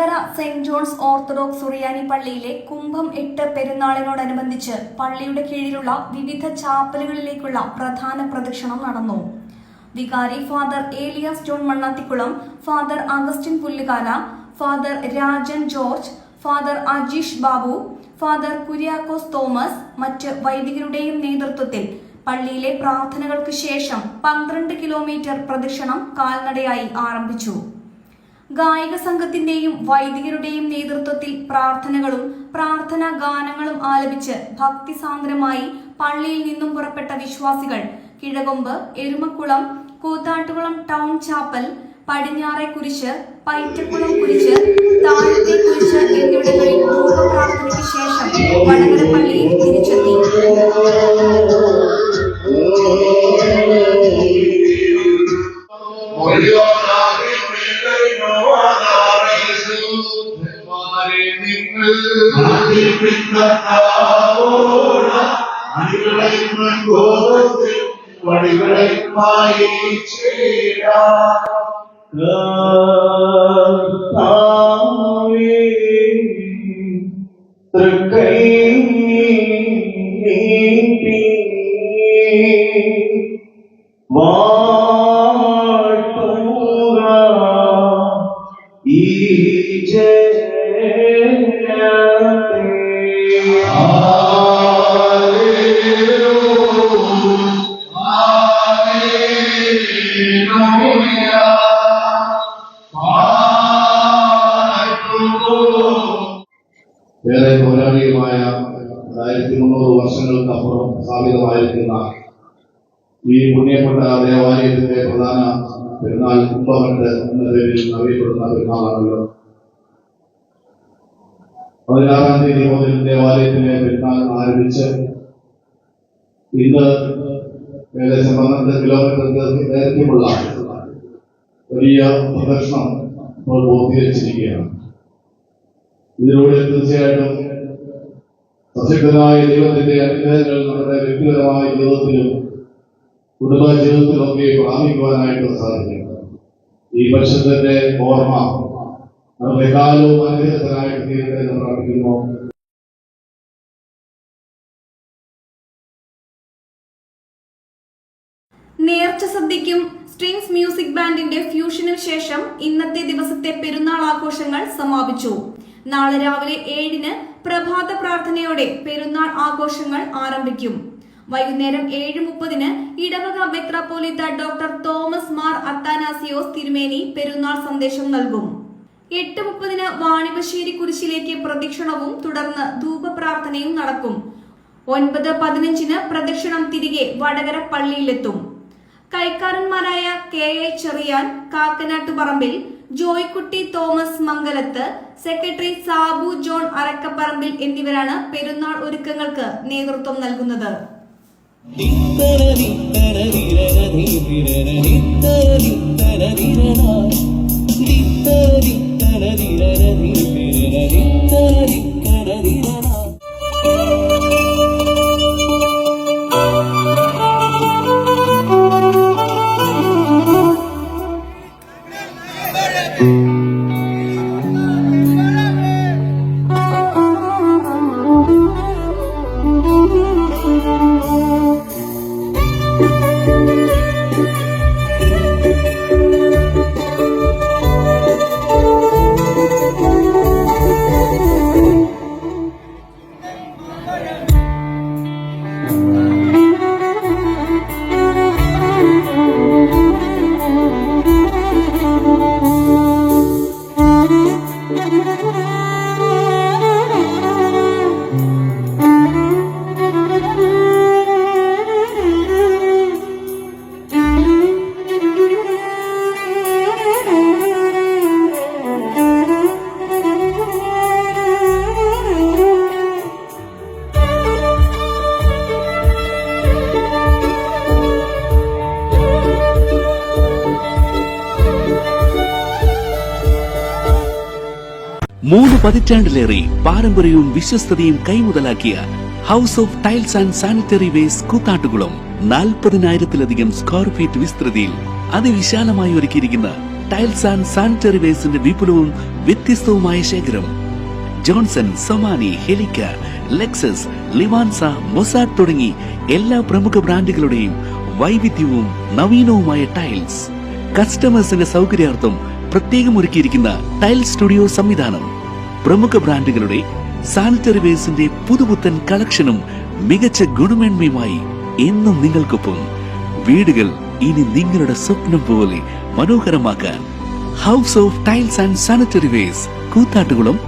Vadakara saint John's orthodox സുറിയാനി പള്ളിയിലെ കുംഭം 8 പെരുന്നാളിനോടനുബന്ധിച്ച് പള്ളിയുടെ കീഴിലുള്ള വിവിധ ചാപ്പലുകളിലേക്കുള്ള പ്രധാന പ്രദക്ഷിണം നടന്നു. വികാരി father Elias John Mannathikulam, father Augustine Pullukala, father Rajan George, father Ajeesh Babu, father Kuriakose Thomas മറ്റ് വൈദികരുടെയും നേതൃത്വത്തിൽ പള്ളിയിലെ പ്രാർത്ഥനകൾക്ക് ശേഷം 12 കിലോമീറ്റർ പ്രദക്ഷിണം കാൽനടയായി ആരംഭിച്ചു. ഗായക സംഘത്തിന്റെയും വൈദികരുടെയും നേതൃത്വത്തിൽ പ്രാർത്ഥനകളും പ്രാർത്ഥനാ ഗാനങ്ങളും ആലപിച്ച് ഭക്തിസാന്ദ്രമായി പള്ളിയിൽ നിന്നും പുറപ്പെട്ട വിശ്വാസികൾ കിഴകൊമ്പ്, എരുമക്കുളം, കൂത്താട്ടുകുളം ടൗൺ ചാപ്പൽ, പടിഞ്ഞാറെ കുരിശ്, പൈറ്റക്കുളം കുരിശ്, താഴത്തെ കുരിശ് എന്നിവിടങ്ങളിൽ ധൂപപ്രാർത്ഥനയ്ക്ക് ശേഷം വടകര പള്ളിയിൽ തിരിച്ചെത്തി. ഏറെ പൗരാണികമായ 1300 വർഷങ്ങൾക്കപ്പുറം സ്ഥാപിതമായിരിക്കുന്ന ഈ പുണ്യപ്പെട്ട ദേവാലയത്തിന്റെ പ്രധാന പെരുന്നാൾ കുംഭമെട്ട് എന്ന പേരിൽ അറിയപ്പെടുന്ന പെരുന്നാളാണല്ലോ. 16-ാം തീയതി മുതൽ ദേവാലയത്തിലെ പെരുന്നാൾ ആരംഭിച്ച് ഇന്ന് ഏകദേശം 12 കിലോമീറ്റർ ദൈർഘ്യമുള്ള വലിയ പ്രദക്ഷിണം ഇപ്പോൾ പൂർത്തീകരിച്ചിരിക്കുകയാണ്. ഇതിലൂടെ തീർച്ചയായിട്ടും പ്രസിദ്ധനായ ദൈവത്തിന്റെ അനുഗ്രഹങ്ങൾ നമ്മുടെ വ്യക്തിപരമായ ജീവിതത്തിലും കുടുംബ ജീവിതത്തിലൊക്കെ പ്രാപിക്കുവാനായിട്ട് സാധിക്കും. ഈ പരിശുദ്ധന്റെ ഓർമ്മ നമ്മുടെ കാലവും അനുഗ്രഹത്തിനായിട്ട് തീരട്ടെ എന്ന് പ്രാർത്ഥിക്കുന്നു. നേർച്ച സദ്യയ്ക്കും സ്ട്രിങ്സ് മ്യൂസിക് ബാൻഡിന്റെ ഫ്യൂഷനു ശേഷം ഇന്നത്തെ ദിവസത്തെ പെരുന്നാൾ ആഘോഷങ്ങൾ സമാപിച്ചു. നാളെ രാവിലെ 7-ന് പ്രഭാത പ്രാർത്ഥനയോടെ പെരുന്നാൾ ആഘോഷങ്ങൾ ആരംഭിക്കും. വൈകുന്നേരം 7:30-ന് ഇടവക മെത്രാപ്പോലീത്ത ഡോക്ടർ തോമസ് മാർ അത്താനാസിയോസ് തിരുമേനി പെരുന്നാൾ സന്ദേശം നൽകും. 8:30-ന് വാണിവശ്ശേരി കുരിശിലേക്ക് പ്രദക്ഷിണവും തുടർന്ന് ധൂപപ്രാർത്ഥനയും നടക്കും. 9:15-ന് പ്രദക്ഷിണം തിരികെ വടകര പള്ളിയിലെത്തും. കൈക്കാരന്മാരായ KA Cheriyan, Kakkanattuparambil, Joykutty Thomas Mangalath, secretary Sabu John Arakkaparambil എന്നിവരാണ് പെരുന്നാൾ ഒരുക്കങ്ങൾക്ക് നേതൃത്വം നൽകുന്നത്. മൂന്ന് പതിറ്റാണ്ടിലേറെ പാരമ്പര്യവും വിശ്വസ്തതയും കൈമുതലാക്കിയ house of tiles and sanitary waste Koothattukulam 40,000-ത്തിലധികം സ്ക്വയർ ഫീറ്റ് വിസ്തൃതിയിൽ അതിവിശാലമായി ഒരുക്കിയിരിക്കുന്ന ടൈൽസ് ആൻഡ് സാനിറ്ററി വെയർസിന്റെ വിപുലവും വ്യത്യസ്തവുമായ ശേഖരം. ജോൺസൺ, സൊമാനി, ഹെലിക്ക, ലെക്സസ്, ലിവാൻസ, മൊസാഡ് തുടങ്ങി എല്ലാ പ്രമുഖ ബ്രാൻഡുകളുടെയും വൈവിധ്യവും നവീനവുമായ ടൈൽസ്. കസ്റ്റമേഴ്സിന്റെ സൗകര്യാർത്ഥം പ്രത്യേകം ഒരുക്കിയിരിക്കുന്ന ടൈൽ സ്റ്റുഡിയോ സംവിധാനം. പ്രമുഖ ബ്രാൻഡുകളുടെ സാനിറ്ററി വെയർസിന്റെ പുതുപുത്തൻ കളക്ഷനും മികച്ച ഗുണമേന്മയുമായി എന്നും നിങ്ങൾക്കൊപ്പം. വീടുകൾ ഇനി നിങ്ങളുടെ സ്വപ്നം പോലെ മനോഹരമാക്കാൻ house of tiles and sanitary wares, Koothattukulam,